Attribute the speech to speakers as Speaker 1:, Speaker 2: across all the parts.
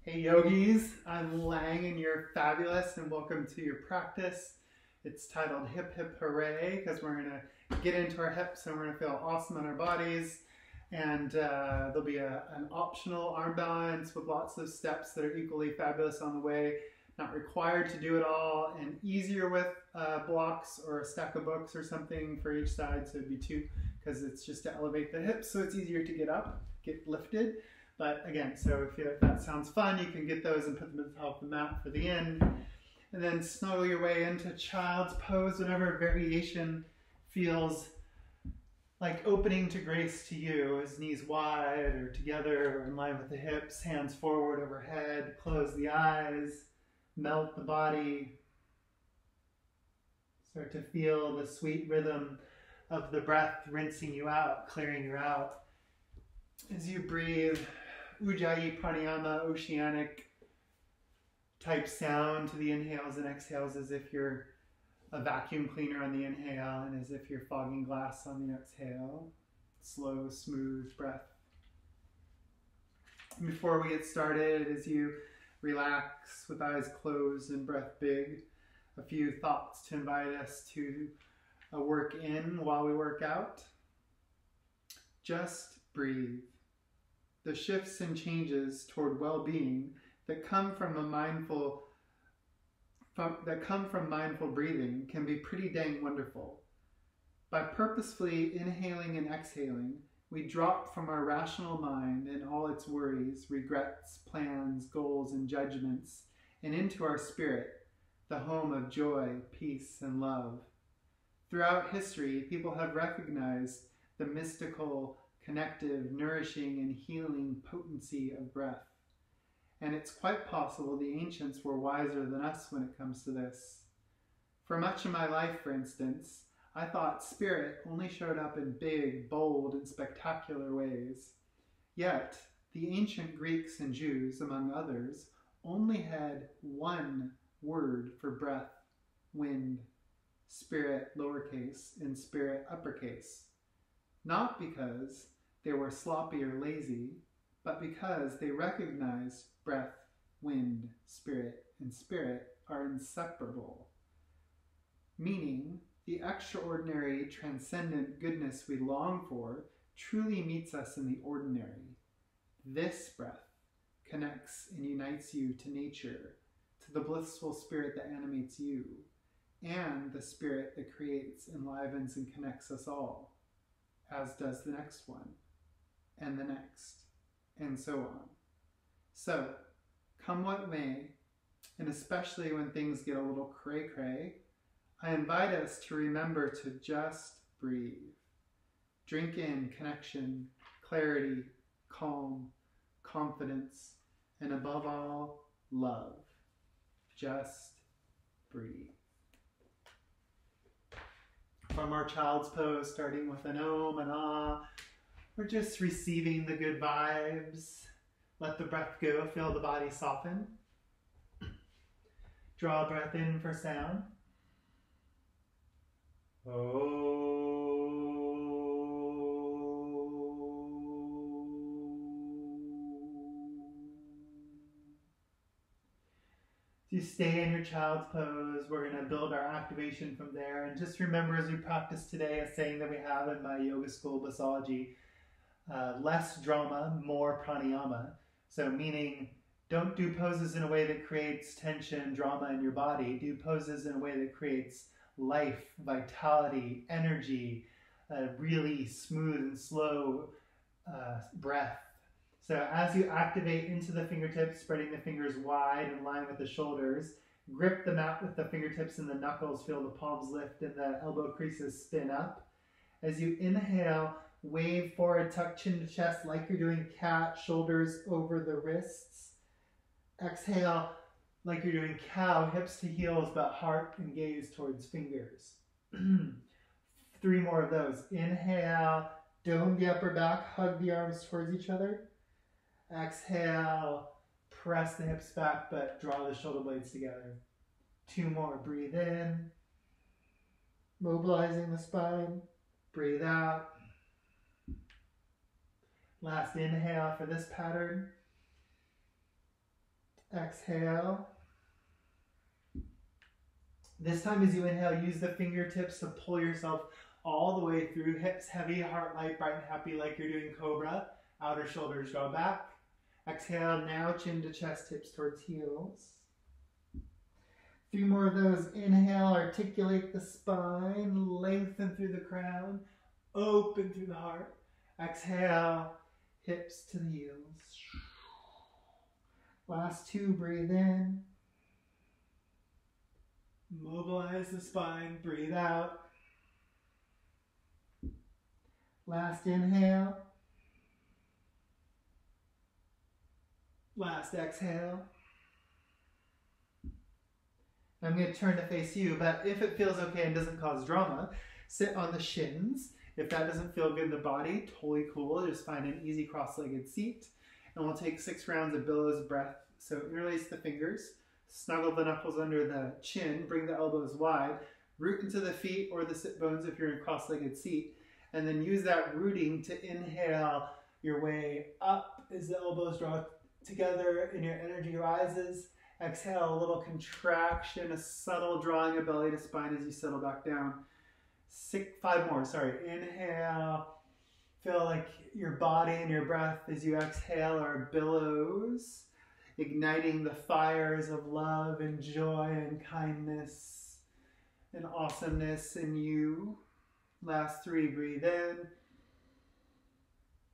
Speaker 1: Hey yogis, I'm Lang and you're fabulous and welcome to your practice. It's titled Hip Hip Hooray because we're going to get into our hips and we're going to feel awesome in our bodies. And there'll be an optional arm balance with lots of steps that are equally fabulous on the way. Not required to do it all, and easier with blocks or a stack of books or something for each side, so it'd be two because it's just to elevate the hips so it's easier to get up, get lifted. But again, so if that sounds fun, you can get those and put them at the top of the mat for the end. And then snuggle your way into child's pose, whatever variation feels like opening to grace to you, as knees wide or together or in line with the hips, hands forward overhead, close the eyes, melt the body. Start to feel the sweet rhythm of the breath rinsing you out, clearing you out. As you breathe, Ujjayi Pranayama, oceanic type sound to the inhales and exhales, as if you're a vacuum cleaner on the inhale and as if you're fogging glass on the exhale. Slow, smooth breath. And before we get started, as you relax with eyes closed and breath big, a few thoughts to invite us to work in while we work out. Just breathe. The shifts and changes toward well-being that come from mindful breathing can be pretty dang wonderful. By purposefully inhaling and exhaling, we drop from our rational mind and all its worries, regrets, plans, goals, and judgments, and into our spirit, the home of joy, peace, and love. Throughout history, people have recognized the mystical, connective, nourishing, and healing potency of breath. And it's quite possible the ancients were wiser than us when it comes to this. For much of my life, for instance, I thought spirit only showed up in big, bold, and spectacular ways. Yet, the ancient Greeks and Jews, among others, only had one word for breath: wind, spirit lowercase and spirit uppercase. Not because they were sloppy or lazy, but because they recognized breath, wind, spirit, and spirit are inseparable. Meaning, the extraordinary, transcendent goodness we long for truly meets us in the ordinary. This breath connects and unites you to nature, to the blissful spirit that animates you, and the spirit that creates, enlivens, and connects us all, as does the next one, and the next, and so on. So, come what may, and especially when things get a little cray-cray, I invite us to remember to just breathe. Drink in connection, clarity, calm, confidence, and above all, love. Just breathe. From our child's pose, starting with an om and ah, we're just receiving the good vibes. Let the breath go, feel the body soften. Draw a breath in for sound. Oh. You stay in your child's pose. We're going to build our activation from there. And just remember, as we practice today, a saying that we have in my yoga school, Basalaji, less drama, more pranayama. So meaning, don't do poses in a way that creates tension, drama in your body. Do poses in a way that creates life, vitality, energy, really smooth and slow breath. So as you activate into the fingertips, spreading the fingers wide in line with the shoulders, grip the mat with the fingertips and the knuckles, feel the palms lift and the elbow creases spin up. As you inhale, wave forward, tuck chin to chest like you're doing cat, shoulders over the wrists. Exhale like you're doing cow, hips to heels, but heart and gaze towards fingers. 3 more of those. Inhale, dome the upper back, hug the arms towards each other. Exhale, press the hips back, but draw the shoulder blades together. 2 more. Breathe in, mobilizing the spine. Breathe out. Last inhale for this pattern. Exhale. This time as you inhale, use the fingertips to pull yourself all the way through. Hips heavy, heart light, bright and happy like you're doing cobra. Outer shoulders go back. Exhale, now chin to chest, hips towards heels. 3 more of those. Inhale, articulate the spine, lengthen through the crown, open through the heart. Exhale, hips to the heels. Last 2, breathe in. Mobilize the spine, breathe out. Last inhale. Last exhale. I'm going to turn to face you, but if it feels okay and doesn't cause drama, sit on the shins. If that doesn't feel good in the body, totally cool. Just find an easy cross-legged seat. And we'll take 6 rounds of billows breath. So interlace the fingers, snuggle the knuckles under the chin, bring the elbows wide, root into the feet or the sit bones if you're in a cross-legged seat, and then use that rooting to inhale your way up as the elbows draw together and your energy rises. Exhale, a little contraction, a subtle drawing of belly to spine as you settle back down. 5 more, sorry. Inhale. Feel like your body and your breath as you exhale are billows, igniting the fires of love and joy and kindness and awesomeness in you. Last 3, breathe in,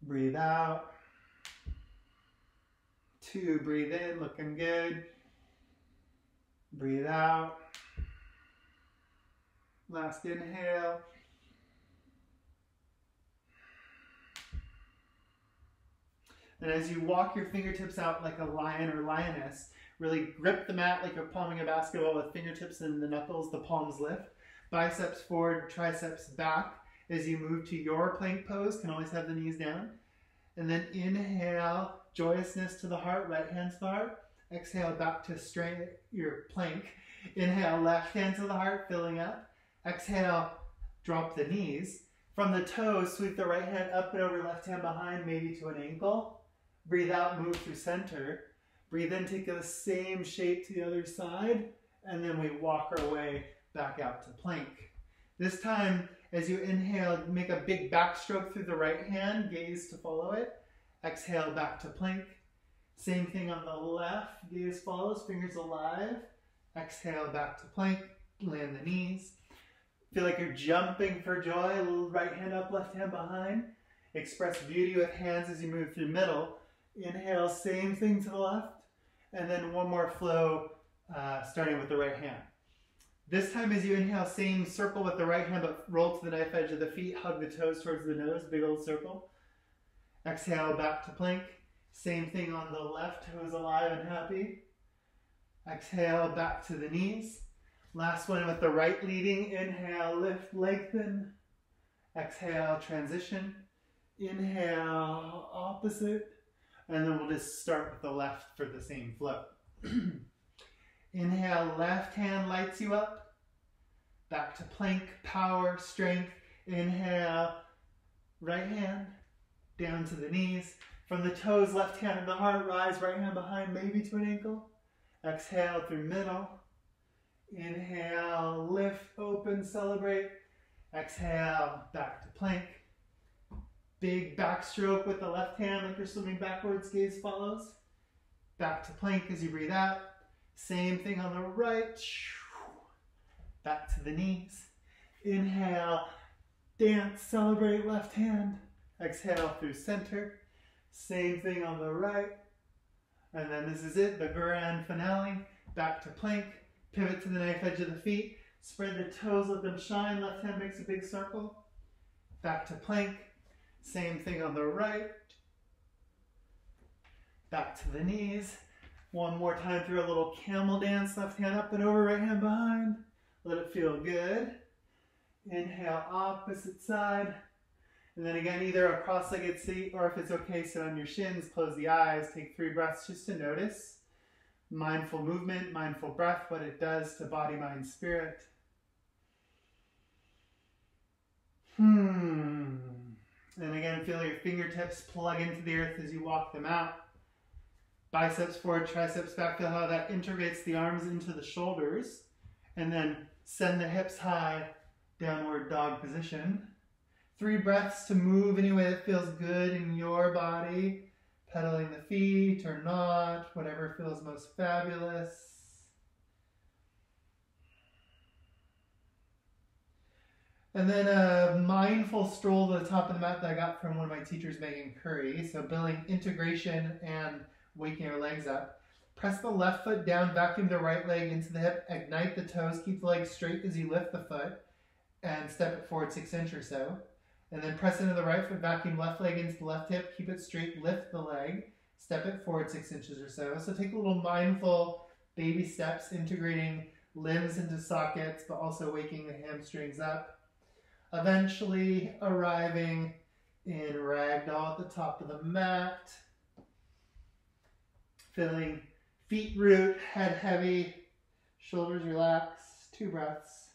Speaker 1: breathe out. 2, breathe in, looking good. Breathe out. Last inhale. And as you walk your fingertips out like a lion or lioness, really grip the mat like you're palming a basketball with fingertips and the knuckles, the palms lift. Biceps forward, triceps back as you move to your plank pose. Can always have the knees down. And then inhale, joyousness to the heart, right hand to the heart. Exhale, back to straight your plank. Inhale, left hand to the heart, filling up. Exhale, drop the knees. From the toes, sweep the right hand up and over, left hand behind, maybe to an ankle. Breathe out, move through center. Breathe in, take the same shape to the other side. And then we walk our way back out to plank. This time, as you inhale, make a big backstroke through the right hand, gaze to follow it. Exhale, back to plank. Same thing on the left, gaze follows, fingers alive. Exhale, back to plank, land the knees. Feel like you're jumping for joy, right hand up, left hand behind. Express beauty with hands as you move through middle. Inhale, same thing to the left. And then one more flow, starting with the right hand. This time as you inhale, same circle with the right hand, but roll to the knife edge of the feet, hug the toes towards the nose, big old circle. Exhale, back to plank. Same thing on the left, toes alive and happy. Exhale, back to the knees. Last one with the right leading. Inhale, lift, lengthen. Exhale, transition. Inhale, opposite. And then we'll just start with the left for the same flow. Inhale, left hand lights you up. Back to plank, power, strength. Inhale, right hand, down to the knees. From the toes, left hand to the heart, rise, right hand behind, maybe to an ankle. Exhale through middle. Inhale, lift, open, celebrate. Exhale, back to plank. Big backstroke with the left hand like you're swimming backwards, gaze follows. Back to plank as you breathe out. Same thing on the right. Back to the knees. Inhale, dance, celebrate, left hand. Exhale through center. Same thing on the right. And then this is it, the grand finale. Back to plank. Pivot to the knife edge of the feet. Spread the toes, let them shine. Left hand makes a big circle. Back to plank. Same thing on the right. Back to the knees. One more time through a little camel dance. Left hand up and over, right hand behind. Let it feel good. Inhale, opposite side. And then again, either a cross-legged seat or if it's okay, sit on your shins, close the eyes, take 3 breaths just to notice. Mindful movement, mindful breath, what it does to body, mind, spirit. And again, feel your fingertips plug into the earth as you walk them out. Biceps forward, triceps back. Feel how that integrates the arms into the shoulders. And then send the hips high, downward dog position. 3 breaths to move any way that feels good in your body. Pedaling the feet or not, whatever feels most fabulous. And then a mindful stroll to the top of the mat that I got from one of my teachers, Megan Curry. So building integration and waking your legs up. Press the left foot down, vacuum the right leg into the hip, ignite the toes, keep the leg straight as you lift the foot, and step it forward 6 inches or so. And then press into the right foot, vacuum left leg into the left hip, keep it straight, lift the leg, step it forward 6 inches or so. So take a little mindful baby steps, integrating limbs into sockets, but also waking the hamstrings up. Eventually arriving in ragdoll at the top of the mat. Feeling feet root, head heavy, shoulders relax. 2 breaths.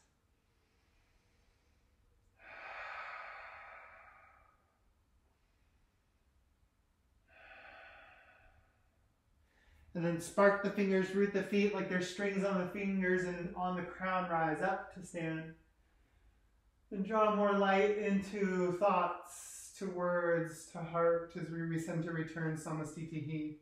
Speaker 1: And then spark the fingers, root the feet like there's strings on the fingers, and on the crown rise up to stand. And draw more light into thoughts, to words, to heart as we recenter, return, samastitihi.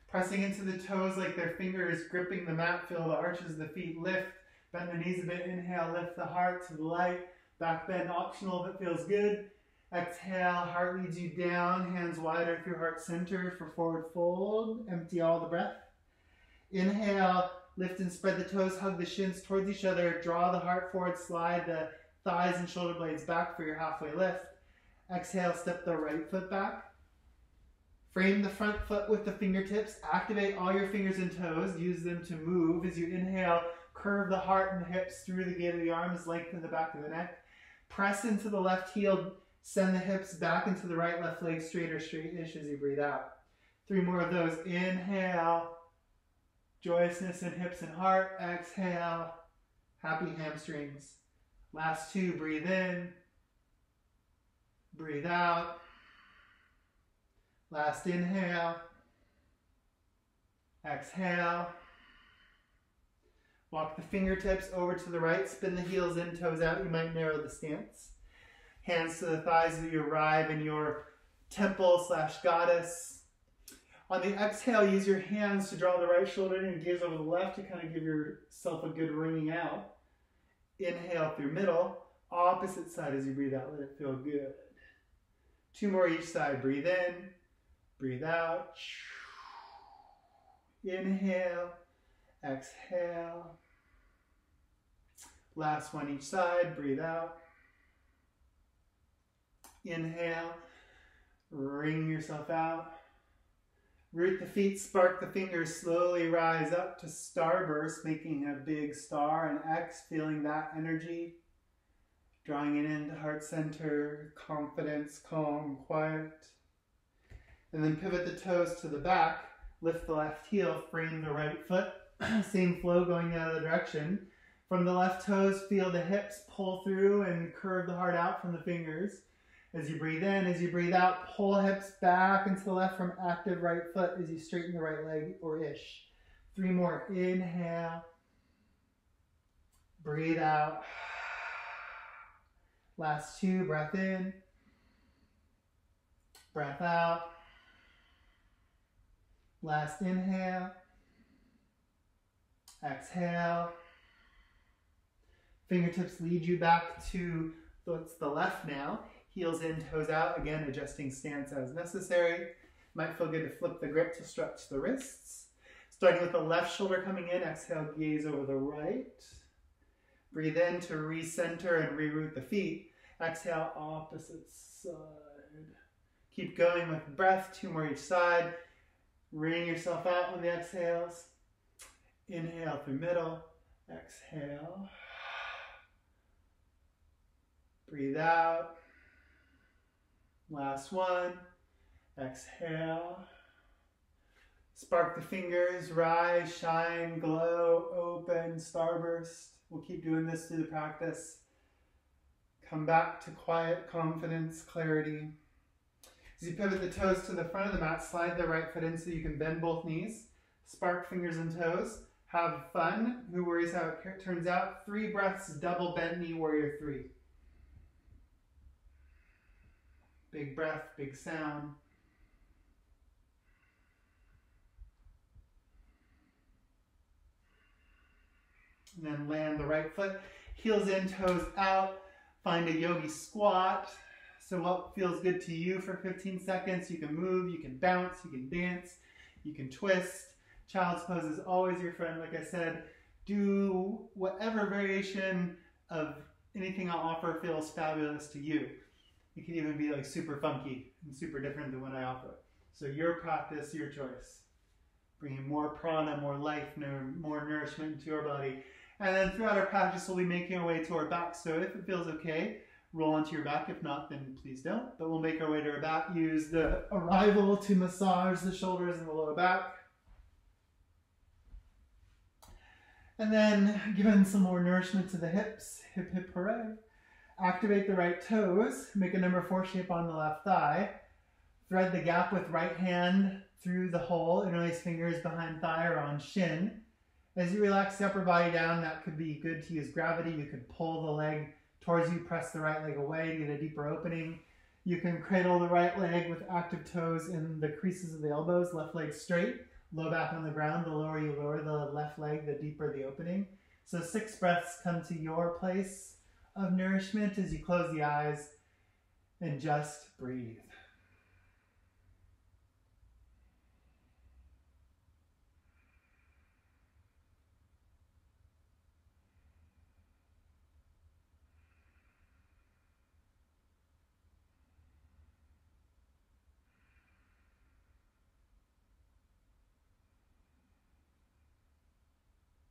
Speaker 1: Pressing into the toes like their fingers gripping the mat. Feel the arches of the feet lift. Bend the knees a bit. Inhale, lift the heart to the light. Back bend optional if it feels good. Exhale, heart leads you down. Hands wider through heart center for forward fold. Empty all the breath. Inhale, lift and spread the toes. Hug the shins towards each other. Draw the heart forward. Slide the thighs and shoulder blades back for your halfway lift. Exhale, step the right foot back. Frame the front foot with the fingertips. Activate all your fingers and toes. Use them to move. As you inhale, curve the heart and the hips through the gate of the arms, lengthen the back of the neck. Press into the left heel. Send the hips back into the right, left leg straight or straight-ish as you breathe out. 3 more of those. Inhale, joyousness in hips and heart. Exhale, happy hamstrings. Last 2, breathe in, breathe out. Last inhale, exhale. Walk the fingertips over to the right, spin the heels in, toes out. You might narrow the stance. Hands to the thighs as you arrive in your temple/goddess. On the exhale, use your hands to draw the right shoulder in and gaze over the left to kind of give yourself a good wringing out. Inhale through middle, opposite side as you breathe out. Let it feel good. 2 more each side. Breathe in, breathe out. Inhale, exhale. Last one each side. Breathe out. Inhale, wring yourself out. Root the feet, spark the fingers, slowly rise up to starburst, making a big star, and X, feeling that energy, drawing it into heart center, confidence, calm, quiet. And then pivot the toes to the back, lift the left heel, frame the right foot, same flow going the other direction. From the left toes, feel the hips pull through and curve the heart out from the fingers. As you breathe in, as you breathe out, pull hips back into the left from active right foot as you straighten the right leg or ish. 3 more. Inhale. Breathe out. Last 2. Breath in. Breath out. Last inhale. Exhale. Fingertips lead you back to the left now. Heels in, toes out. Again, adjusting stance as necessary. Might feel good to flip the grip to stretch the wrists. Starting with the left shoulder coming in. Exhale, gaze over the right. Breathe in to recenter and reroute the feet. Exhale, opposite side. Keep going with breath. 2 more each side. Wring yourself out on the exhales. Inhale through middle. Exhale. Breathe out. Last one. Exhale. Spark the fingers, rise, shine, glow, open, starburst. We'll keep doing this through the practice. Come back to quiet, confidence, clarity. As you pivot the toes to the front of the mat, slide the right foot in so you can bend both knees. Spark fingers and toes. Have fun. Who worries how it turns out? 3 breaths, double bent knee, warrior 3. Big breath, big sound. And then land the right foot, heels in, toes out. Find a yogi squat. So what feels good to you for 15 seconds? You can move, you can bounce, you can dance, you can twist. Child's pose is always your friend. Like I said, do whatever variation of anything I'll offer feels fabulous to you. It can even be like super funky and super different than what I offer. So your practice, your choice. Bringing more prana, more life, more nourishment into your body. And then throughout our practice, we'll be making our way to our back. So if it feels okay, roll onto your back. If not, then please don't. But we'll make our way to our back. Use the arrival to massage the shoulders and the lower back. And then giving some more nourishment to the hips. Hip, hip, hooray. Activate the right toes. Make a number 4 shape on the left thigh. Thread the gap with right hand through the hole. Interlace fingers behind thigh or on shin. As you relax the upper body down, that could be good to use gravity. You could pull the leg towards you, press the right leg away to get a deeper opening. You can cradle the right leg with active toes in the creases of the elbows, left leg straight, low back on the ground. The lower you lower the left leg, the deeper the opening. So 6 breaths come to your place of nourishment as you close the eyes and just breathe.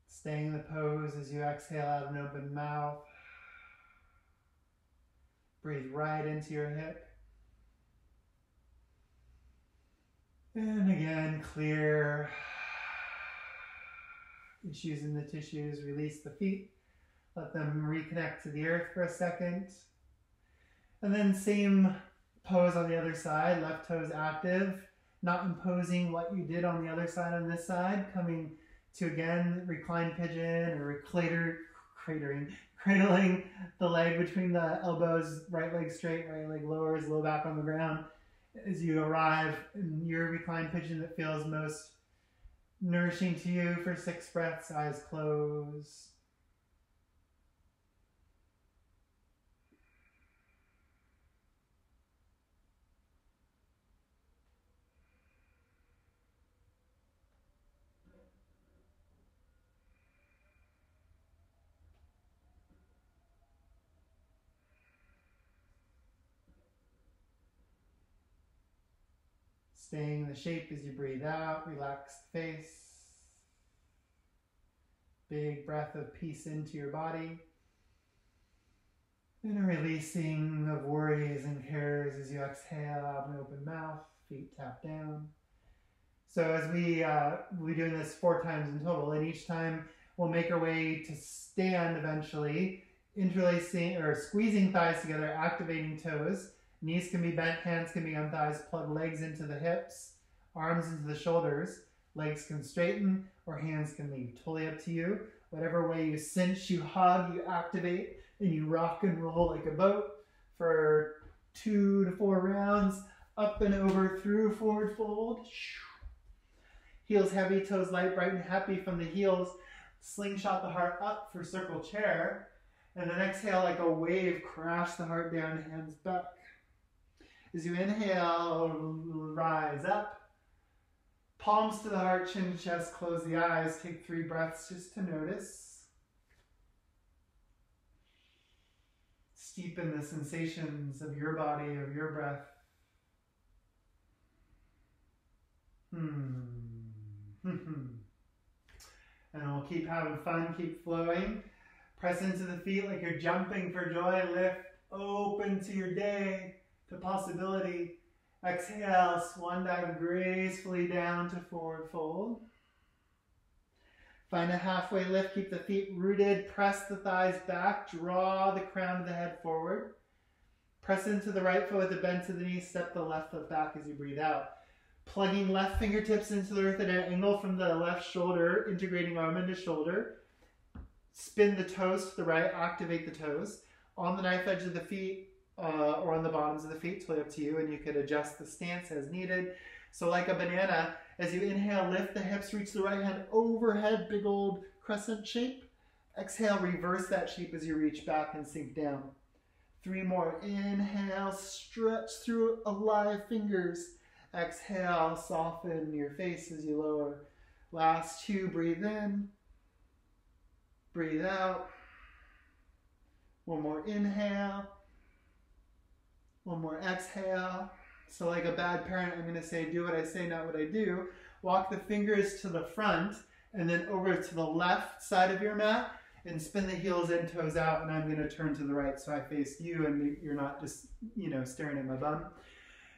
Speaker 1: Staying in the pose as you exhale out of an open mouth. Breathe right into your hip. And again, clear issues in the tissues. Release the feet. Let them reconnect to the earth for a second. And then same pose on the other side. Left toes active. Not imposing what you did on the other side on this side. Coming to again, recline pigeon or cradling the leg between the elbows, right leg straight, right leg lowers, low back on the ground. As you arrive in your recline pigeon that feels most nourishing to you for 6 breaths, eyes closed. Staying in the shape as you breathe out, relax the face. Big breath of peace into your body. And a releasing of worries and cares as you exhale out an open mouth, feet tap down. So as we'll be doing this 4 times in total, and each time we'll make our way to stand eventually, interlacing or squeezing thighs together, activating toes. Knees can be bent, hands can be on thighs, plug legs into the hips, arms into the shoulders. Legs can straighten or hands can leave. Totally up to you. Whatever way you cinch, you hug, you activate, and you rock and roll like a boat for 2 to 4 rounds. Up and over through forward fold. Heels heavy, toes light, bright and happy from the heels. Slingshot the heart up for circle chair. And then exhale like a wave, crash the heart down, hands back. As you inhale, rise up. Palms to the heart, chin to chest, close the eyes. Take 3 breaths just to notice. Steepen the sensations of your body, of your breath. And we'll keep having fun, keep flowing. Press into the feet like you're jumping for joy. Lift open to your day, to possibility. Exhale, swan dive gracefully down to forward fold. Find a halfway lift, keep the feet rooted, press the thighs back, draw the crown of the head forward. Press into the right foot with a bend to the knee. Step the left foot back as you breathe out. Plugging left fingertips into the earth at an angle from the left shoulder, integrating arm into shoulder. Spin the toes to the right, activate the toes. On the knife edge of the feet or on the bottoms of the feet, totally up to you, and you could adjust the stance as needed. So like a banana, as you inhale, lift the hips, reach the right hand overhead, big old crescent shape. Exhale, reverse that shape as you reach back and sink down. 3 more. Inhale, stretch through alive fingers. Exhale, soften your face as you lower. Last 2, breathe in. Breathe out. 1 more inhale. 1 more exhale. So like a bad parent, I'm going to say, do what I say, not what I do. Walk the fingers to the front and then over to the left side of your mat and spin the heels in, toes out, and I'm going to turn to the right so I face you and you're not just, staring at my bum.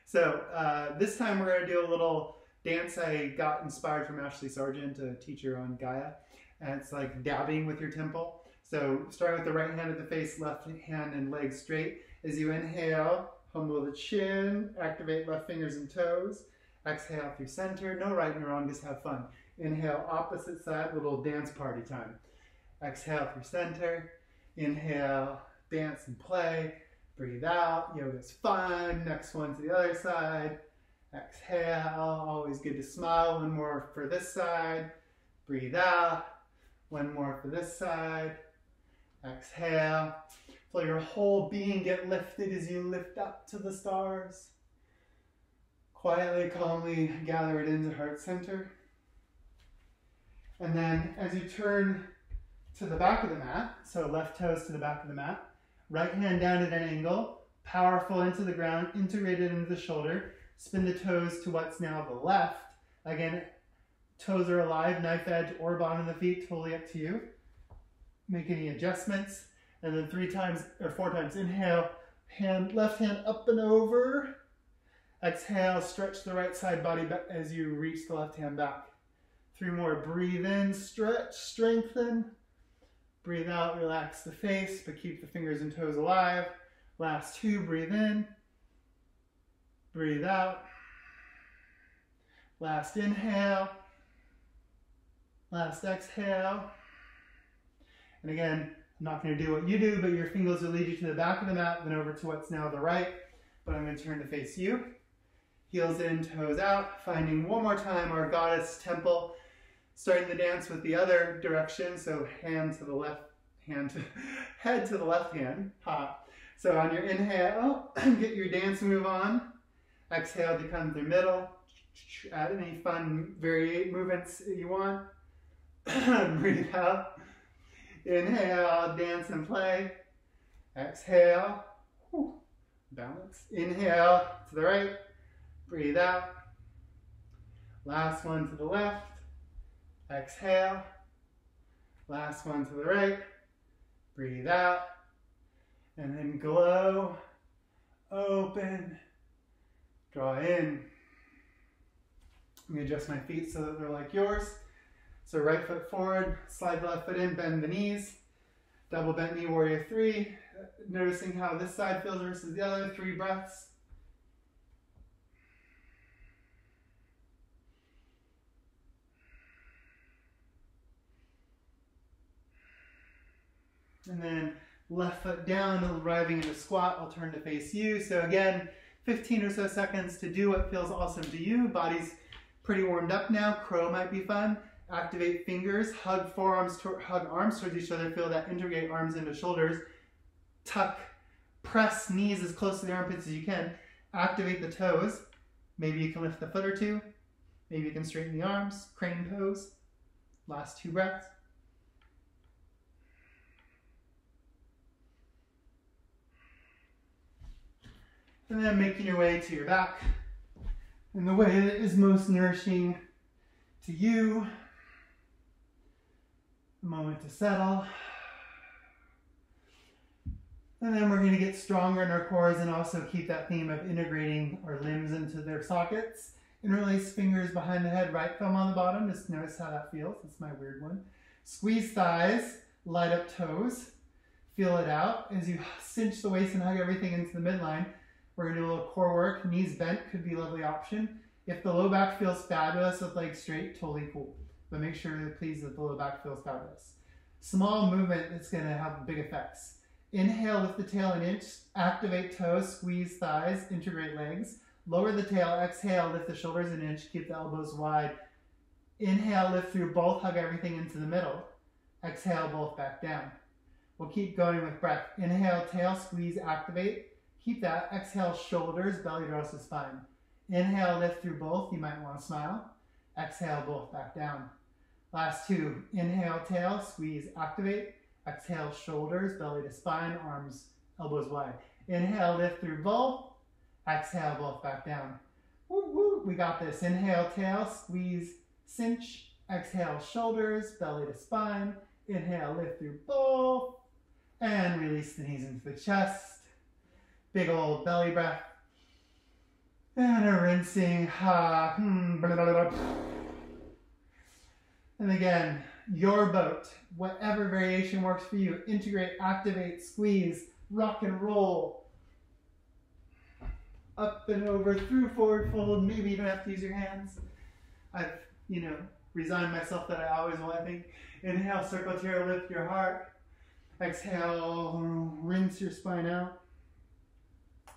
Speaker 1: So this time we're going to do a little dance I got inspired from Ashley Sargent, a teacher on Gaia. And it's like dabbing with your temple. So starting with the right hand at the face, left hand and legs straight. As you inhale, humble the chin, activate left fingers and toes. Exhale through center. No right and wrong, just have fun. Inhale, opposite side, little dance party time. Exhale through center. Inhale, dance and play. Breathe out. Yoga's fun. Next one to the other side. Exhale. Always good to smile. 1 more for this side. Breathe out. 1 more for this side. Exhale. Feel your whole being get lifted as you lift up to the stars. Quietly, calmly gather it into heart center. And then as you turn to the back of the mat, so left toes to the back of the mat, right hand down at an angle, powerful into the ground, integrated into the shoulder, spin the toes to what's now the left. Again, toes are alive, knife edge or bottom of the feet, totally up to you. Make any adjustments. And then 3 times or 4 times, inhale, left hand up and over. Exhale, stretch the right side body back as you reach the left hand back. 3 more, breathe in, stretch, strengthen. Breathe out, relax the face, but keep the fingers and toes alive. Last 2, breathe in. Breathe out. Last inhale. Last exhale. And again, I'm not going to do what you do, but your fingers will lead you to the back of the mat, then over to what's now the right. But I'm going to turn to face you. Heels in, toes out. Finding one more time our goddess temple. Starting the dance with the other direction. So head to the left hand. Ha. So on your inhale, get your dance move on. Exhale to come through middle. Add any fun movements you want. Breathe out. Inhale, dance and play. Exhale. Whew. Balance. Inhale to the right. Breathe out. Last one to the left. Exhale. Last one to the right. Breathe out. And then glow. Open. Draw in. I'm going to adjust my feet so that they're like yours. So right foot forward, slide the left foot in, bend the knees. Double bent knee, warrior 3. Noticing how this side feels versus the other. 3 breaths. And then left foot down, arriving in a squat. I'll turn to face you. So again, 15 or so seconds to do what feels awesome to you. Body's pretty warmed up now. Crow might be fun. Activate fingers, hug arms towards each other. Feel that, integrate arms into shoulders. Tuck, press knees as close to the armpits as you can. Activate the toes. Maybe you can lift the foot or 2. Maybe you can straighten the arms, crane pose. Last 2 breaths. And then making your way to your back in the way that is most nourishing to you. A moment to settle. And then we're going to get stronger in our cores and also keep that theme of integrating our limbs into their sockets. Interlace fingers behind the head, right thumb on the bottom. Just notice how that feels. That's my weird one. Squeeze thighs, light up toes. Feel it out as you cinch the waist and hug everything into the midline. We're going to do a little core work. Knees bent could be a lovely option. If the low back feels fabulous with legs straight, totally cool. But make sure that please that the low back feels fabulous. Small movement that's going to have big effects. Inhale, lift the tail an inch. Activate toes, squeeze thighs, integrate legs. Lower the tail, exhale, lift the shoulders an inch. Keep the elbows wide. Inhale, lift through both, hug everything into the middle. Exhale, both back down. We'll keep going with breath. Inhale, tail, squeeze, activate. Keep that. Exhale, shoulders, belly draws the spine. Inhale, lift through both. You might want to smile. Exhale, both back down. Last two. Inhale, tail, squeeze, activate. Exhale, shoulders, belly to spine, arms, elbows wide. Inhale, lift through both. Exhale, both back down. Woo, woo. We got this. Inhale, tail, squeeze, cinch. Exhale, shoulders, belly to spine. Inhale, lift through both. And release the knees into the chest. Big old belly breath. And a rinsing. And again, your boat. Whatever variation works for you. Integrate, activate, squeeze, rock and roll. Up and over, through, forward fold. Maybe you don't have to use your hands. I've, resigned myself that I always will, I think. Inhale, circle chair, lift your heart. Exhale, rinse your spine out.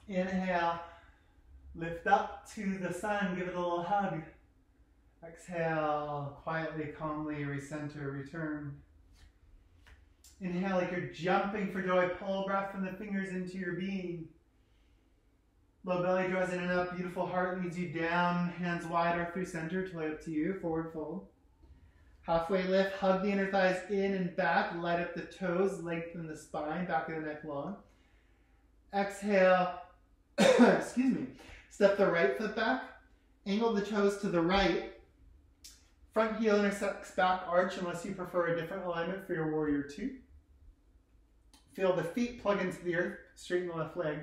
Speaker 1: Inhale, lift up to the sun, give it a little hug. Exhale, quietly, calmly recenter, return. Inhale like you're jumping for joy, pull breath from the fingers into your being. Low belly draws in and up, beautiful heart leads you down, hands wide or through center, totally up to you, forward fold. Halfway lift, hug the inner thighs in and back, light up the toes, lengthen the spine, back of the neck long. Exhale, excuse me, step the right foot back, angle the toes to the right, front heel intersects back arch unless you prefer a different alignment for your warrior two. Feel the feet plug into the earth, straighten the left leg,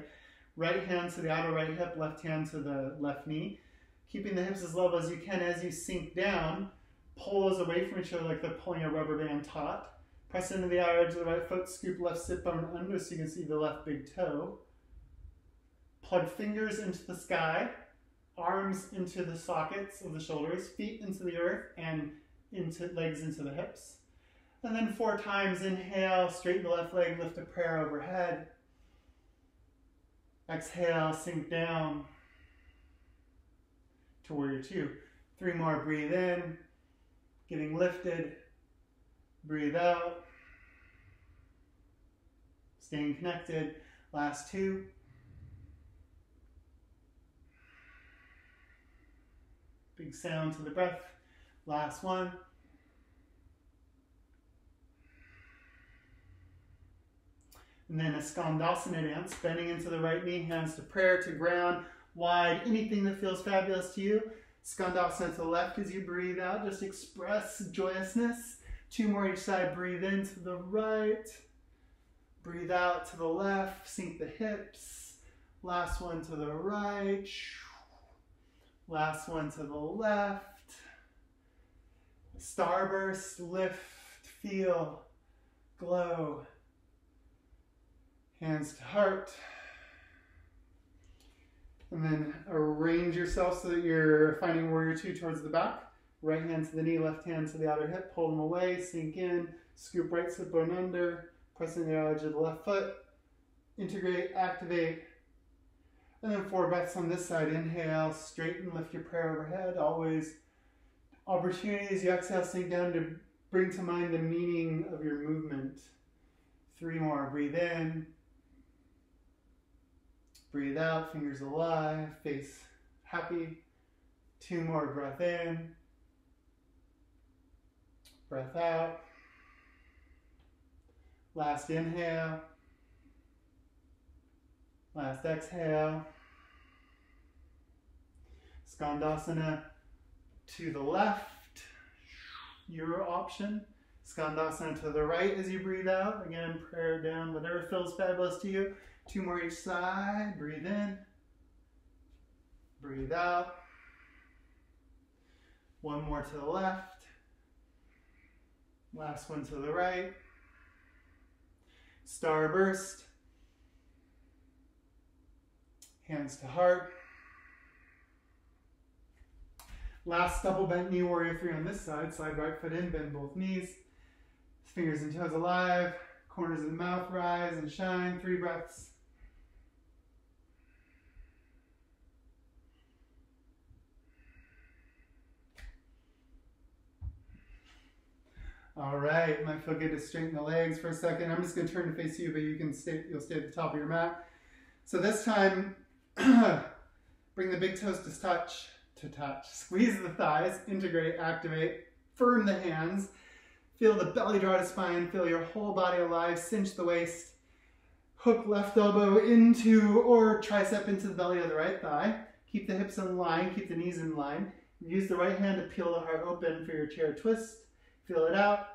Speaker 1: right hand to the outer right hip, left hand to the left knee, keeping the hips as level as you can. As you sink down, pull those away from each other like they're pulling a rubber band taut. Press into the outer edge of the right foot, scoop left sit bone under so you can see the left big toe. Plug fingers into the sky, arms into the sockets of the shoulders, feet into the earth, and legs into the hips. And then 4 times, inhale, straighten the left leg, lift a prayer overhead. Exhale, sink down to warrior two. 3 more, breathe in, getting lifted, breathe out, staying connected. Last 2. Big sound to the breath. Last 1. And then a skandasana dance, bending into the right knee, hands to prayer, to ground, wide, anything that feels fabulous to you. Skandasana to the left as you breathe out, just express joyousness. 2 more each side, breathe in to the right, breathe out to the left, sink the hips. Last one to the right, last one to the left. Starburst, lift, feel, glow. Hands to heart. And then arrange yourself so that you're finding warrior two towards the back. Right hand to the knee, left hand to the outer hip. Pull them away, sink in. Scoop right sit bone under. Press in the outer edge of the left foot. Integrate, activate. And then 4 breaths on this side. Inhale, straighten, lift your prayer overhead. Always opportunities. You exhale, sink down to bring to mind the meaning of your movement. 3 more. Breathe in. Breathe out, fingers alive, face happy. 2 more, breath in. Breath out. Last inhale. Last exhale. Skandasana to the left, your option. Skandasana to the right as you breathe out. Again, prayer down, whatever feels fabulous to you. 2 more each side. Breathe in. Breathe out. 1 more to the left. Last one to the right. Starburst. Hands to heart. Last double bent knee, warrior 3 on this side. Slide right foot in, bend both knees. Fingers and toes alive. Corners of the mouth rise and shine. 3 breaths. All right, might feel good to straighten the legs for a second. I'm just going to turn to face you, but you'll stay at the top of your mat. So this time, bring the big toes to touch. Squeeze the thighs, integrate, activate, firm the hands. Feel the belly draw to spine, feel your whole body alive, cinch the waist. Hook left elbow into or tricep into the belly of the right thigh. Keep the hips in line, keep the knees in line. Use the right hand to peel the heart open for your chair twist. Feel it out.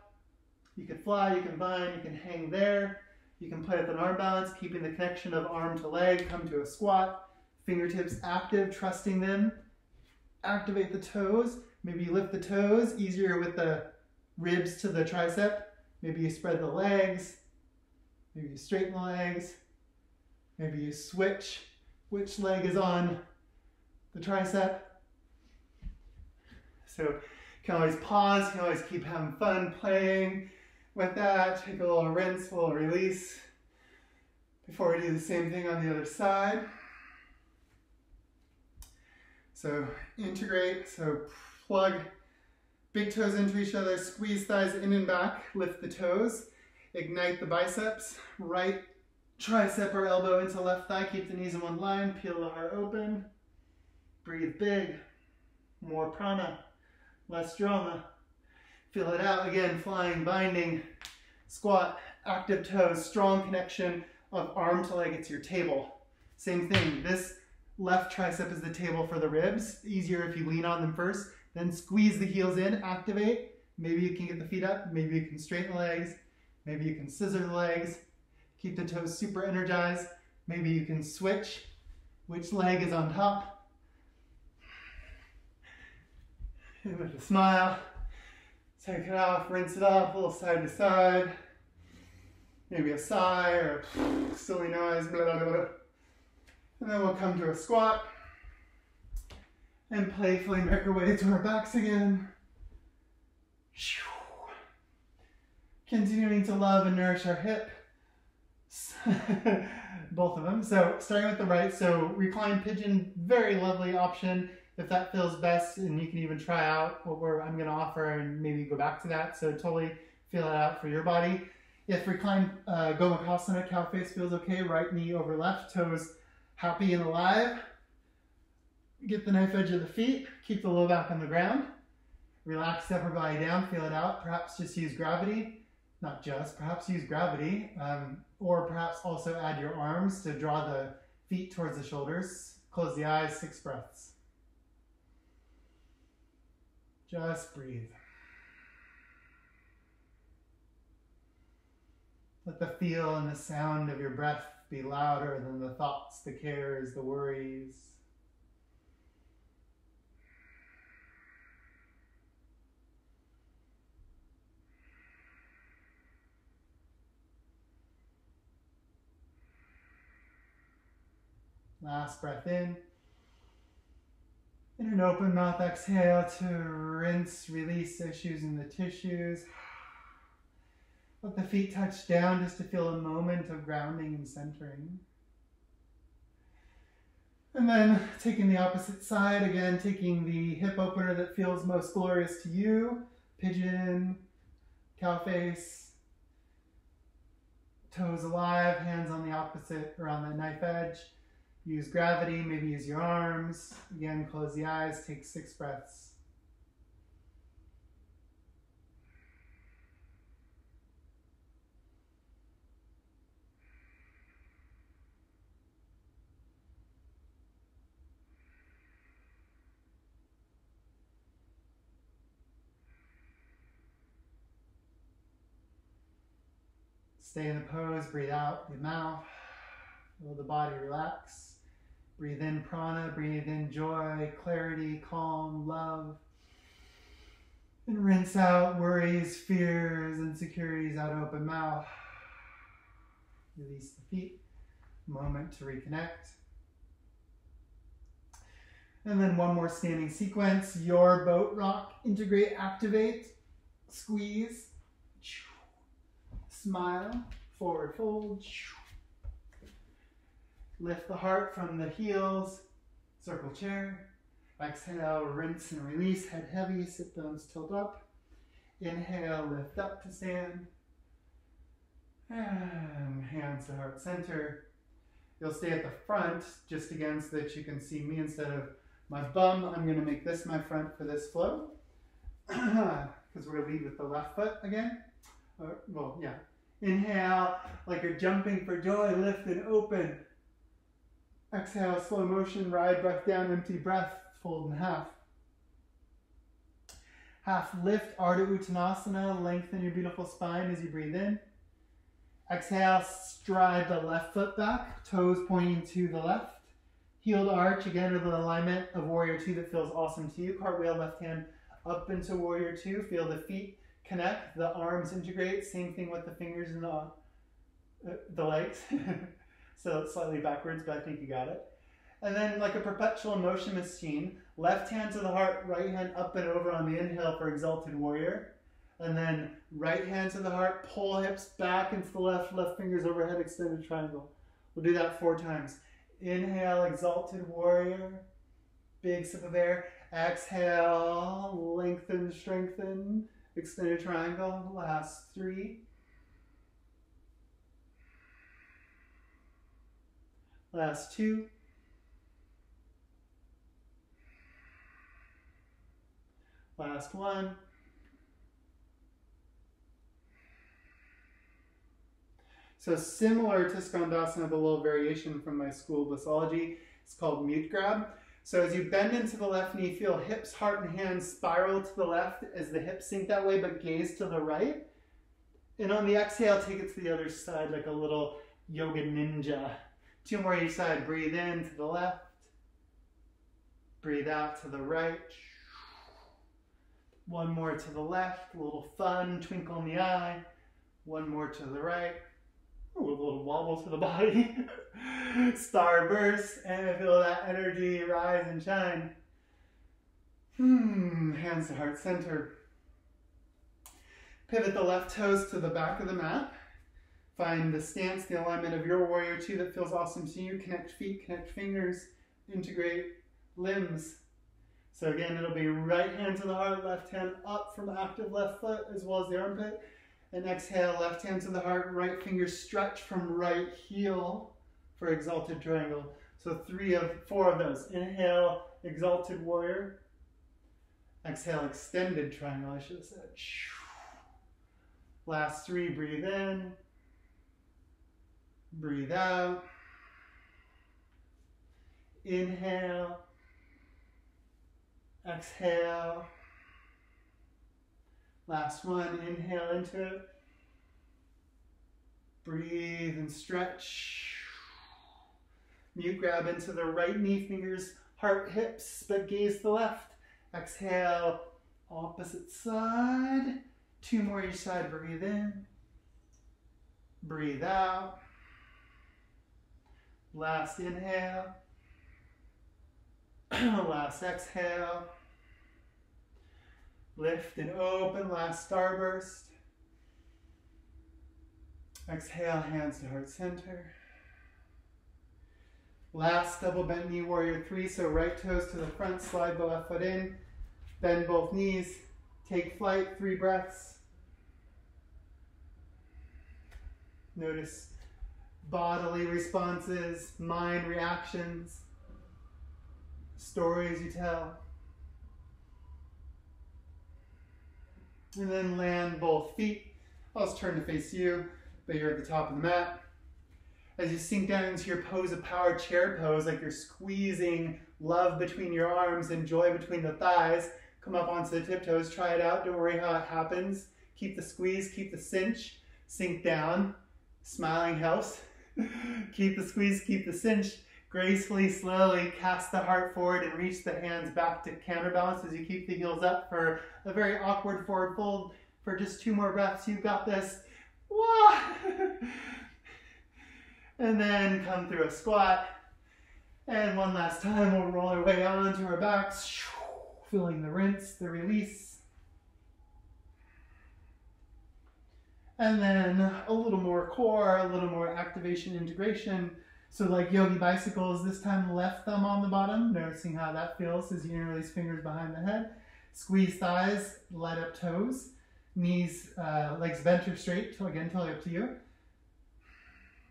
Speaker 1: You can fly, you can bind, you can hang there. You can play with an arm balance, keeping the connection of arm to leg. Come to a squat. Fingertips active, trusting them. Activate the toes. Maybe you lift the toes, easier with the ribs to the tricep. Maybe you spread the legs. Maybe you straighten the legs. Maybe you switch which leg is on the tricep. So you can always pause, you can always keep having fun playing with that. Take a little rinse, a little release before we do the same thing on the other side. So integrate, so plug big toes into each other, squeeze thighs in and back, lift the toes, ignite the biceps, right tricep or elbow into left thigh, keep the knees in one line, peel the heart open, breathe big, more prana, less drama. Feel it out again, flying, binding, squat, active toes, strong connection of arm to leg, it's your table. Same thing, this left tricep is the table for the ribs. Easier if you lean on them first, then squeeze the heels in, activate. Maybe you can get the feet up, maybe you can straighten the legs, maybe you can scissor the legs, keep the toes super energized. Maybe you can switch which leg is on top. And with a smile, take it off, rinse it off, a little side to side. Maybe a sigh or a silly noise, blah, blah, blah. And then we'll come to a squat and playfully make our way to our backs again. Continuing to love and nourish our hip. Both of them. So starting with the right, so recline pigeon, very lovely option if that feels best, and you can even try out what I'm going to offer and maybe go back to that. So totally feel it out for your body. If recline Gomukhasana, cow face feels okay, right knee over left, toes happy and alive. Get the knife edge of the feet, keep the low back on the ground. Relax the upper body down, feel it out. Perhaps just use gravity. Not just, perhaps use gravity, or perhaps also add your arms to draw the feet towards the shoulders. Close the eyes, 6 breaths. Just breathe. Let the feel and the sound of your breath be louder than the thoughts, the cares, the worries. Last breath in. And an open mouth exhale to rinse, release issues in the tissues. Let the feet touch down just to feel a moment of grounding and centering. And then taking the opposite side, again, taking the hip opener that feels most glorious to you. Pigeon, cow face, toes alive, hands on the opposite or on the knife edge. Use gravity, maybe use your arms. Again, close the eyes, take 6 breaths. Stay in the pose, breathe out the mouth, feel the body relax. Breathe in prana, breathe in joy, clarity, calm, love. And rinse out worries, fears, insecurities out of open mouth. Release the feet. Moment to reconnect. And then one more standing sequence. Your boat rock. Integrate, activate, squeeze, smile, forward fold. Lift the heart from the heels. Circle chair. Exhale, rinse and release. Head heavy, sit bones tilt up. Inhale, lift up to stand. And hands to heart center. You'll stay at the front, just again so that you can see me instead of my bum. I'm going to make this my front for this flow. Because we're going to lead with the left foot again. Well, yeah. Inhale, like you're jumping for joy, lift and open. Exhale, slow motion, ride breath down, empty breath, fold in half. Half lift, Ardha Uttanasana, lengthen your beautiful spine as you breathe in. Exhale, stride the left foot back, toes pointing to the left. Heel to arch, again with an alignment of Warrior Two that feels awesome to you. Cartwheel, left hand up into Warrior Two. Feel the feet connect, the arms integrate. Same thing with the fingers and the legs. So it's slightly backwards, but I think you got it. And then like a perpetual motion machine, left hand to the heart, right hand up and over on the inhale for Exalted Warrior. And then right hand to the heart, pull hips back into the left, left fingers overhead, extended triangle. We'll do that 4 times. Inhale, Exalted Warrior. Big sip of air. Exhale, lengthen, strengthen, extended triangle. Last 3. Last 2. Last 1. So similar to Skandasana, but a little variation from my school Blissology. It's called mute grab. So as you bend into the left knee, feel hips, heart, and hands spiral to the left as the hips sink that way, but gaze to the right. And on the exhale, take it to the other side like a little yoga ninja. 2 more each side. Breathe in to the left. Breathe out to the right. 1 more to the left. A little fun, twinkle in the eye. 1 more to the right. Ooh, a little wobble to the body. Starburst, and feel that energy rise and shine. Hands to heart center. Pivot the left toes to the back of the mat. Find the stance, the alignment of your Warrior Two that feels awesome to you. Connect feet, connect fingers, integrate limbs. So again, it'll be right hand to the heart, left hand up from active left foot as well as the armpit. And exhale, left hand to the heart, right finger stretch from right heel for Exalted Triangle. So 4 of those. Inhale, Exalted Warrior. Exhale, Extended Triangle, I should have said. Last 3, breathe in. Breathe out. Inhale. Exhale. Last 1, inhale into it. Breathe and stretch. Mute grab into the right knee, fingers, heart, hips, but gaze to the left. Exhale, opposite side. 2 more each side, breathe in. Breathe out. Last inhale. Last exhale. Lift and open, last starburst. Exhale, hands to heart center. Last double bent knee, Warrior 3. So right toes to the front, slide the left foot in. Bend both knees. Take flight, 3 breaths. Notice bodily responses, mind reactions, stories you tell. And then land both feet. I'll just turn to face you, but you're at the top of the mat. As you sink down into your pose of power, chair pose, like you're squeezing love between your arms and joy between the thighs, come up onto the tiptoes, try it out. Don't worry how it happens. Keep the squeeze, keep the cinch, sink down. Smiling helps. Keep the squeeze, keep the cinch. Gracefully, slowly cast the heart forward and reach the hands back to counterbalance as you keep the heels up for a very awkward forward fold for just 2 more breaths. You've got this. Wah! And then come through a squat. And one last time, we'll roll our way onto our backs, feeling the rinse, the release. And then a little more core, a little more activation, integration. So like yogi bicycles, this time left thumb on the bottom, noticing how that feels as you interlace fingers behind the head. Squeeze thighs, light up toes. Knees, legs bent or straight, again, totally up to you.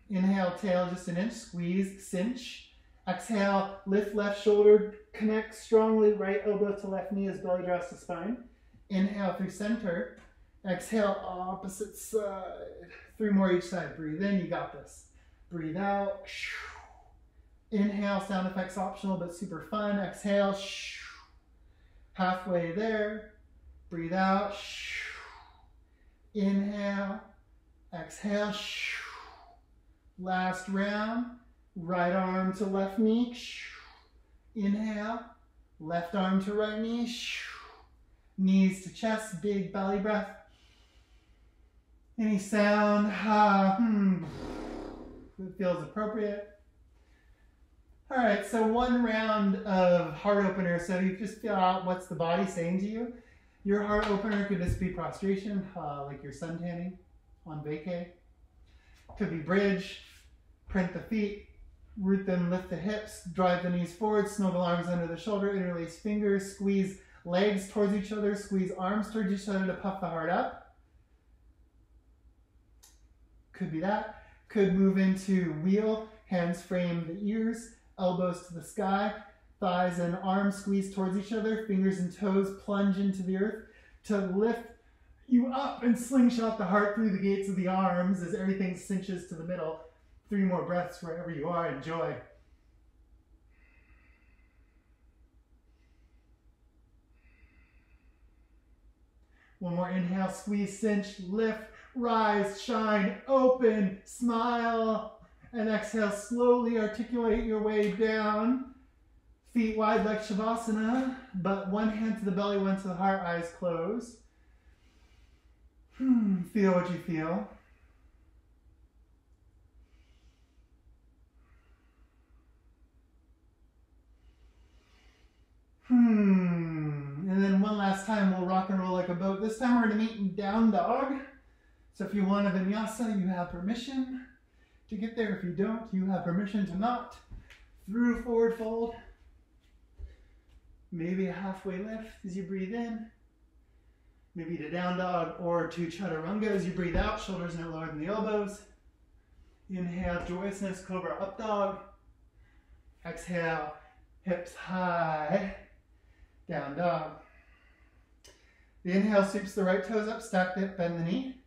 Speaker 1: Inhale, tail just an inch, squeeze, cinch. Exhale, lift left shoulder, connect strongly, right elbow to left knee as belly draws to spine. Inhale through center. Exhale, opposite side. 3 more each side. Breathe in, you got this. Breathe out. Inhale, sound effects optional but super fun. Exhale, halfway there. Breathe out. Inhale. Exhale. Last round. Right arm to left knee. Inhale. Left arm to right knee. Knees to chest. Big belly breath. Any sound that feels appropriate. All right, so 1 round of heart opener. So you just feel out what's the body saying to you. Your heart opener could just be prostration, like you're suntanning on vacay. Could be bridge, print the feet, root them, lift the hips, drive the knees forward, snuggle arms under the shoulder, interlace fingers, squeeze legs towards each other, squeeze arms towards each other to puff the heart up. Could be that. Could move into wheel, hands frame the ears, elbows to the sky, thighs and arms squeeze towards each other, fingers and toes plunge into the earth to lift you up and slingshot the heart through the gates of the arms as everything cinches to the middle. 3 more breaths wherever you are. Enjoy. One more inhale, squeeze, cinch, lift, rise, shine, open, smile, and exhale, slowly articulate your way down. Feet wide like Shavasana, but one hand to the belly, one to the heart, eyes closed. Feel what you feel. And then one last time, we'll rock and roll like a boat. This time we're going to meet in down dog. So if you want a vinyasa, you have permission to get there. If you don't, you have permission to not. Through forward fold. Maybe a halfway lift as you breathe in. Maybe to down dog or to chaturanga as you breathe out. Shoulders no lower than the elbows. Inhale, joyousness, cobra up dog. Exhale, hips high, down dog. The inhale sweeps the right toes up, stack it, bend the knee.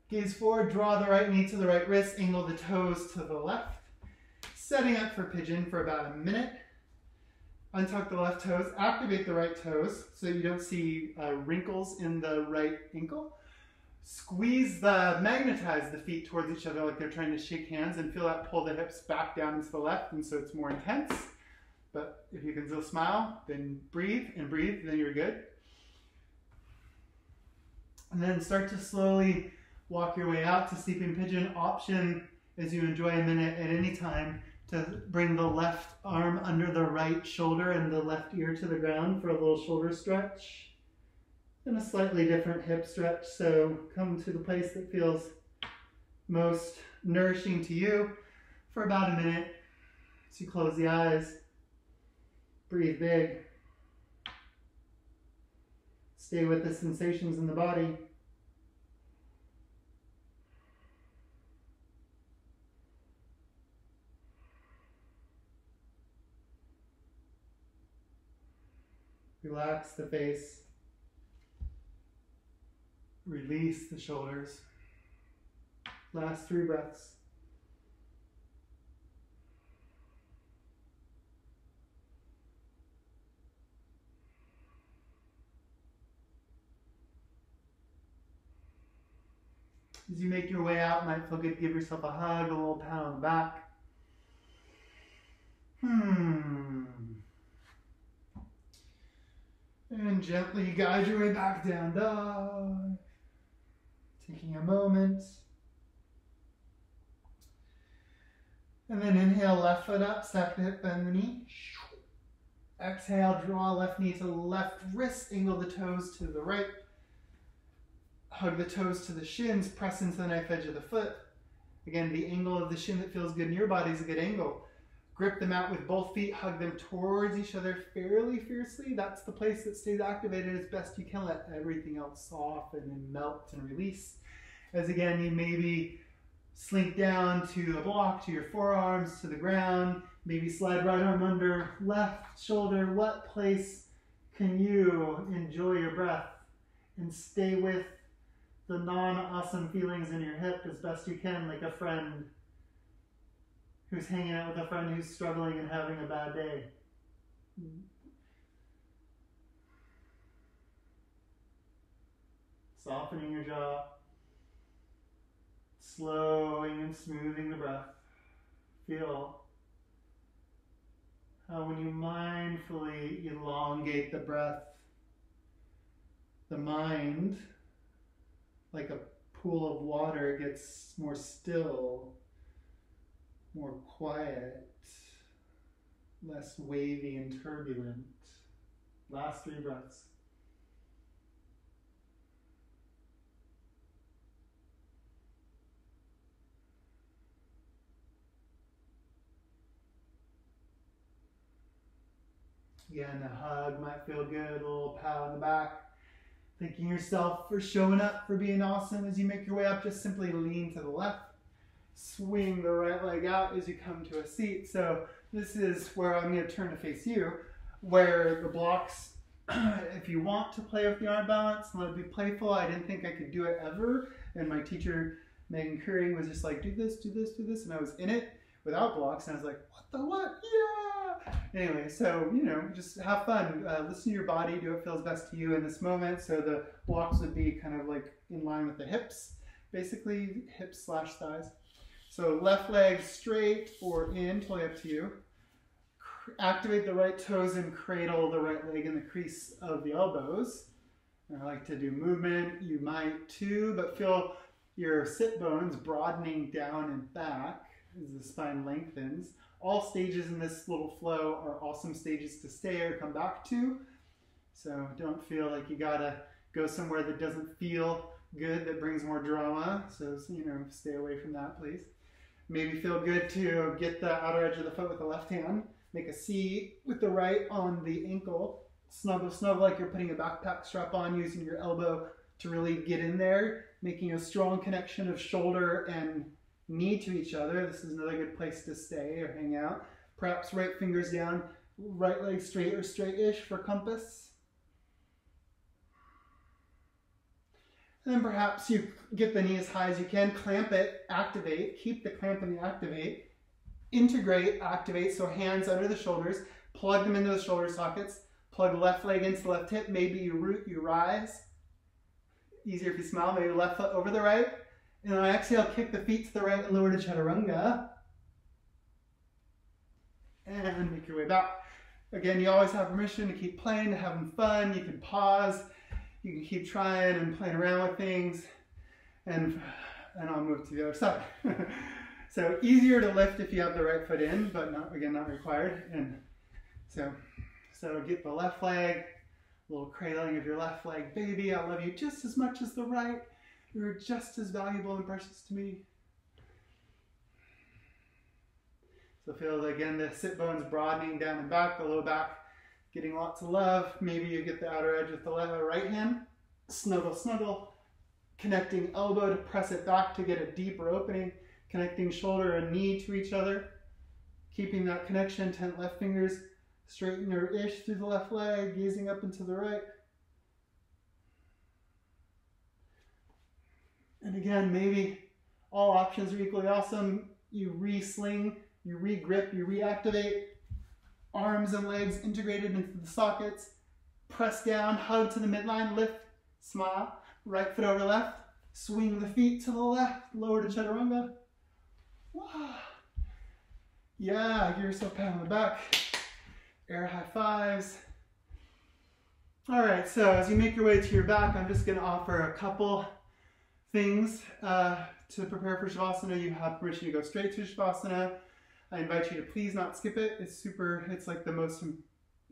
Speaker 1: Gaze forward, draw the right knee to the right wrist, angle the toes to the left. Setting up for pigeon for about a minute. Untuck the left toes, activate the right toes so you don't see wrinkles in the right ankle. Magnetize the feet towards each other like they're trying to shake hands, and feel that pull the hips back down into the left, and so it's more intense. But if you can still smile, then breathe, then you're good. And then start to slowly walk your way out to sleeping pigeon. Option as you enjoy a minute at any time to bring the left arm under the right shoulder and the left ear to the ground for a little shoulder stretch. And a slightly different hip stretch. So come to the place that feels most nourishing to you for about a minute. So you close the eyes, breathe big. Stay with the sensations in the body. Relax the face. Release the shoulders. Last 3 breaths. As you make your way out, it might feel good to give yourself a hug, a little pat on the back. And gently guide your way back down dog. Taking a moment. And then inhale, left foot up, stack the hip, bend the knee. Exhale, draw left knee to the left wrist, angle the toes to the right. Hug the toes to the shins, press into the knife edge of the foot. Again, the angle of the shin that feels good in your body is a good angle. Grip them out with both feet, hug them towards each other fairly fiercely. That's the place that stays activated as best you can. Let everything else soften and melt and release. As again, you maybe slink down to a block, to your forearms, to the ground. Maybe slide right arm under, left shoulder. What place can you enjoy your breath and stay with the non-awesome feelings in your hip as best you can, like a friend who's hanging out with a friend who's struggling and having a bad day. Softening your jaw, slowing and smoothing the breath. Feel how when you mindfully elongate the breath, the mind, like a pool of water, gets more still, more quiet, less wavy and turbulent. Last 3 breaths. Again, a hug might feel good, a little pat on the back. Thanking yourself for showing up, for being awesome. As you make your way up, just simply lean to the left. Swing the right leg out as you come to a seat. So this is where I'm going to turn to face you, where the blocks, if you want to play with the arm balance, let it be playful. I didn't think I could do it ever. And my teacher, Megan Curry, was just like, do this, do this, do this. And I was in it without blocks. And I was like, what the what? Yeah! Anyway, so, you know, just have fun. Listen to your body, do what feels best to you in this moment. So the blocks would be kind of like in line with the hips, basically hips/thighs. So left leg straight or in, totally up to you. Activate the right toes and cradle the right leg in the crease of the elbows. And I like to do movement. You might too, but feel your sit bones broadening down and back as the spine lengthens. All stages in this little flow are awesome stages to stay or come back to. So don't feel like you gotta go somewhere that doesn't feel good, that brings more drama. So, you know, stay away from that, please. Maybe feel good to get the outer edge of the foot with the left hand. Make a C with the right on the ankle. Snuggle, snuggle like you're putting a backpack strap on, using your elbow to really get in there, making a strong connection of shoulder and knee to each other. This is another good place to stay or hang out. Perhaps right fingers down, right leg straight or straight-ish for compass. And then perhaps you get the knee as high as you can, clamp it, activate, keep the clamp and the activate, integrate, activate, so hands under the shoulders, plug them into the shoulder sockets, plug left leg into the left hip, maybe you root, you rise. Easier if you smile, maybe left foot over the right. And on exhale, kick the feet to the right and lower to chaturanga. And make your way back. Again, you always have permission to keep playing, to having fun. You can pause. You can keep trying and playing around with things. And I'll move to the other side. So easier to lift if you have the right foot in, but not, again, not required. And so get the left leg, a little cradling of your left leg. Baby, I love you just as much as the right. You're just as valuable and precious to me. So feel, again, the sit bones broadening down and back, the low back getting lots of love. Maybe you get the outer edge with the right hand. Snuggle, snuggle. Connecting elbow to press it back to get a deeper opening. Connecting shoulder and knee to each other. Keeping that connection, 10 left fingers straighten or ish through the left leg, gazing up into the right. And again, maybe all options are equally awesome. You re-sling, you re-grip, you reactivate. Arms and legs integrated into the sockets. Press down, hug to the midline, lift, smile. Right foot over left. Swing the feet to the left, lower to chaturanga. Wow. Yeah, give yourself a pat on the back. Air high fives. All right, so as you make your way to your back, I'm just going to offer a couple things to prepare for Shavasana. You have permission to go straight to Shavasana. I invite you to please not skip it. It's like the most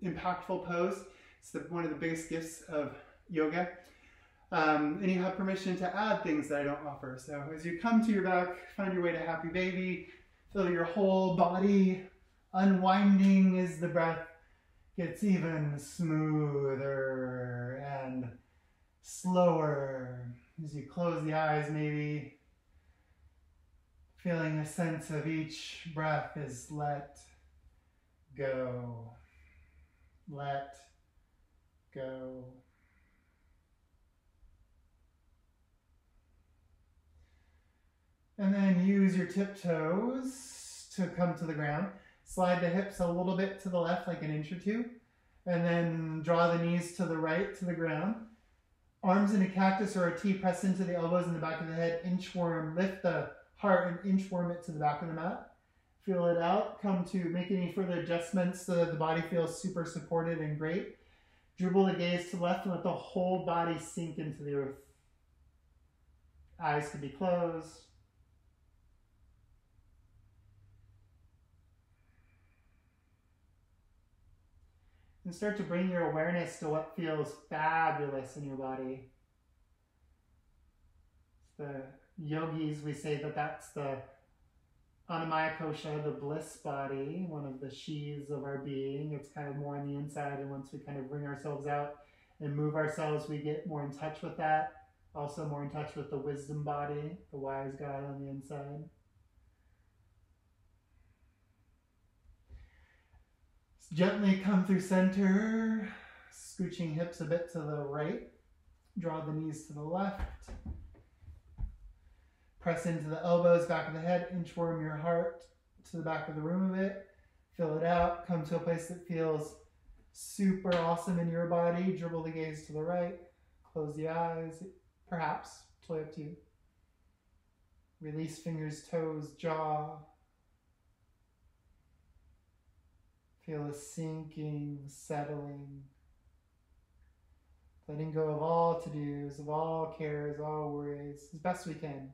Speaker 1: impactful pose. It's one of the biggest gifts of yoga. And you have permission to add things that I don't offer. So as you come to your back, find your way to happy baby. Feel your whole body unwinding as the breath gets even smoother and slower. As you close the eyes, maybe feeling a sense of each breath is let go. Let go. And then use your tiptoes to come to the ground. Slide the hips a little bit to the left, like an inch or two. And then draw the knees to the right, to the ground. Arms in a cactus or a T, press into the elbows in the back of the head. Inchworm, lift the heart and inchworm it to the back of the mat. Feel it out. Come to make any further adjustments so that the body feels super supported and great. Dribble the gaze to the left and let the whole body sink into the earth. Eyes can be closed. And start to bring your awareness to what feels fabulous in your body. The yogis, we say that that's the Anamaya Kosha, the bliss body, one of the sheaths of our being. It's kind of more on the inside, and once we kind of bring ourselves out and move ourselves, we get more in touch with that. Also more in touch with the wisdom body, the wise God on the inside. Gently come through center, scooching hips a bit to the right. Draw the knees to the left. Press into the elbows, back of the head, inchworm your heart to the back of the room a bit. Fill it out. Come to a place that feels super awesome in your body. Dribble the gaze to the right. Close the eyes, perhaps. Totally up to you. Release fingers, toes, jaw. Feel a sinking, settling. Letting go of all to-dos, of all cares, all worries, as best we can.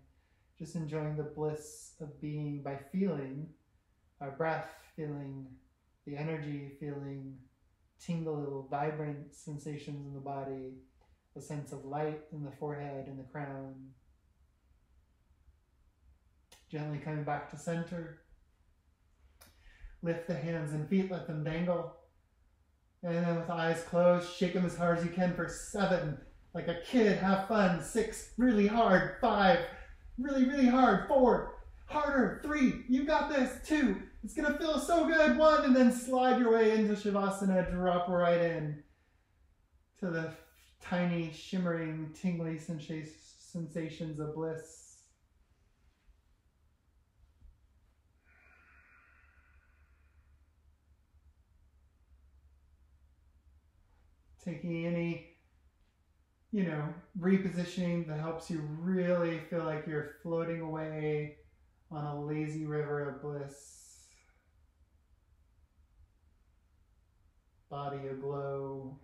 Speaker 1: Just enjoying the bliss of being by feeling our breath, feeling the energy, feeling tingle, vibrant sensations in the body, a sense of light in the forehead and the crown. Gently coming back to center. Lift the hands and feet, let them dangle. And then with eyes closed, shake them as hard as you can for 7. Like a kid, have fun. 6, really hard. 5, really, really hard. 4, harder. 3, you got this. 2, it's going to feel so good. 1, and then slide your way into Shavasana. Drop right in to the tiny, shimmering, tingly sensations of bliss. Taking any, repositioning that helps you really feel like you're floating away on a lazy river of bliss. Body aglow.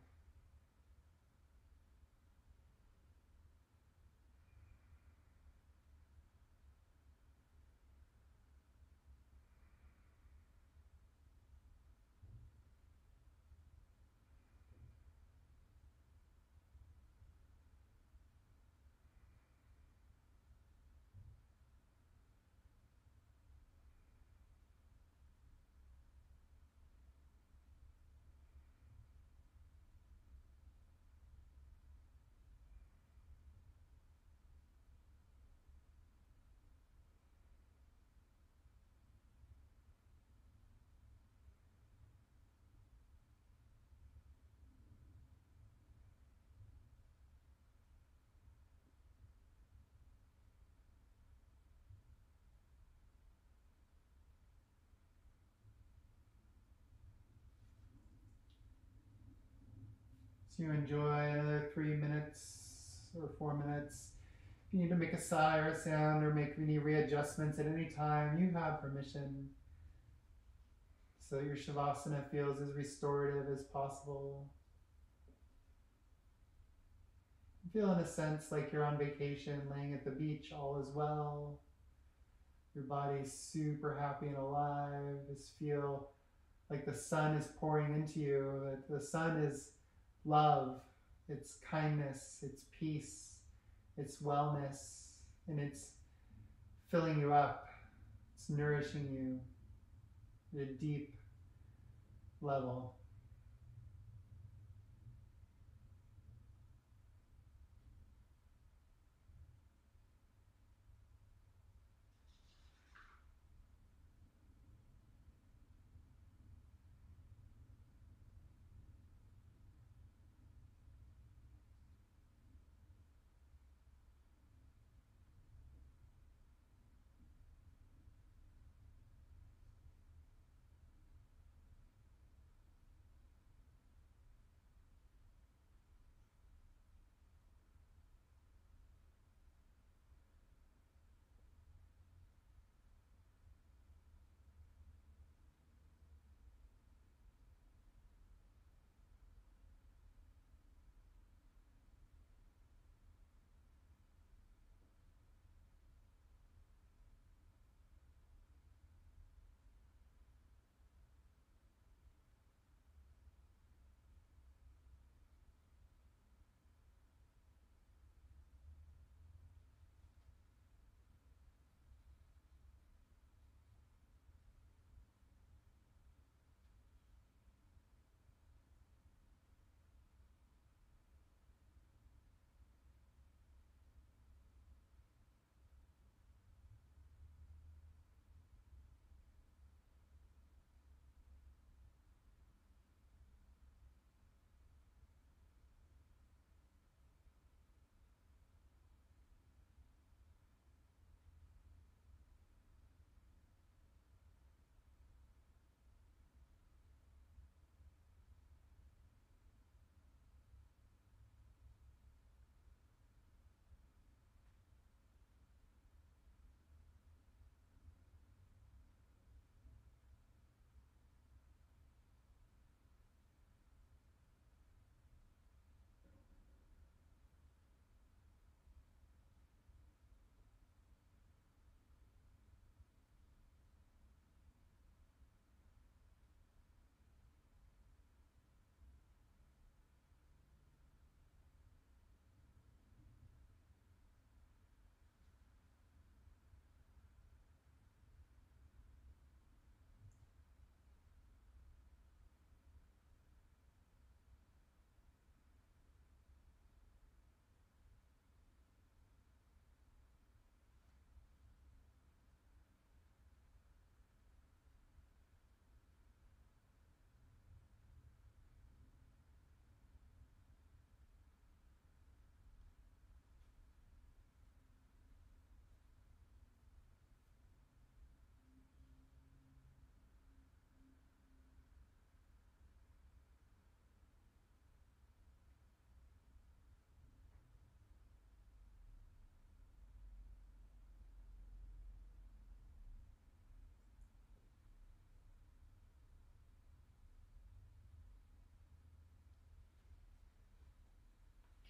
Speaker 1: So you enjoy another 3 minutes or 4 minutes. If you need to make a sigh or a sound or make any readjustments at any time, you have permission. So your Shavasana feels as restorative as possible. Feel in a sense like you're on vacation, laying at the beach, all is well. Your body's super happy and alive. Just feel like the sun is pouring into you. That the sun is love, it's kindness, it's peace, it's wellness, and it's filling you up. It's nourishing you at a deep level.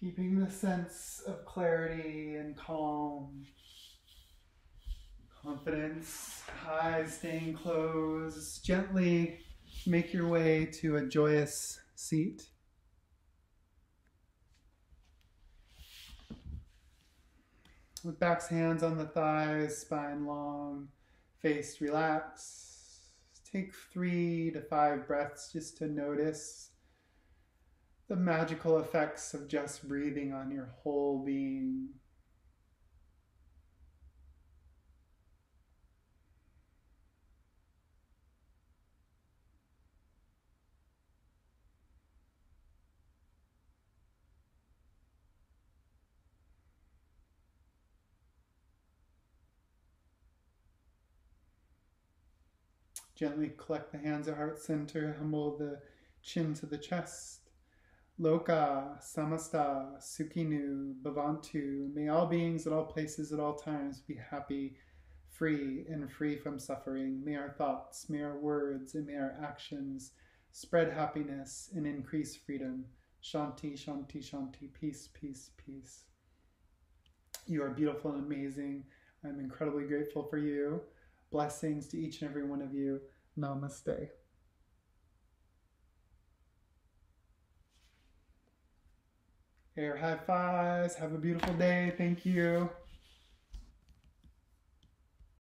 Speaker 1: Keeping the sense of clarity and calm, confidence, eyes staying closed. Gently make your way to a joyous seat. With backs, hands on the thighs, spine long, face relaxed. Take 3 to 5 breaths just to notice the magical effects of just breathing on your whole being. Gently collect the hands at heart center, humble the chin to the chest. Loka, Samasta, Sukhinu, Bhavantu. May all beings at all places at all times be happy, free, and free from suffering. May our thoughts, may our words, and may our actions spread happiness and increase freedom. Shanti, Shanti, Shanti. Peace, peace, peace. You are beautiful and amazing. I'm incredibly grateful for you. Blessings to each and every one of you. Namaste. Air high fives. Have a beautiful day. Thank you.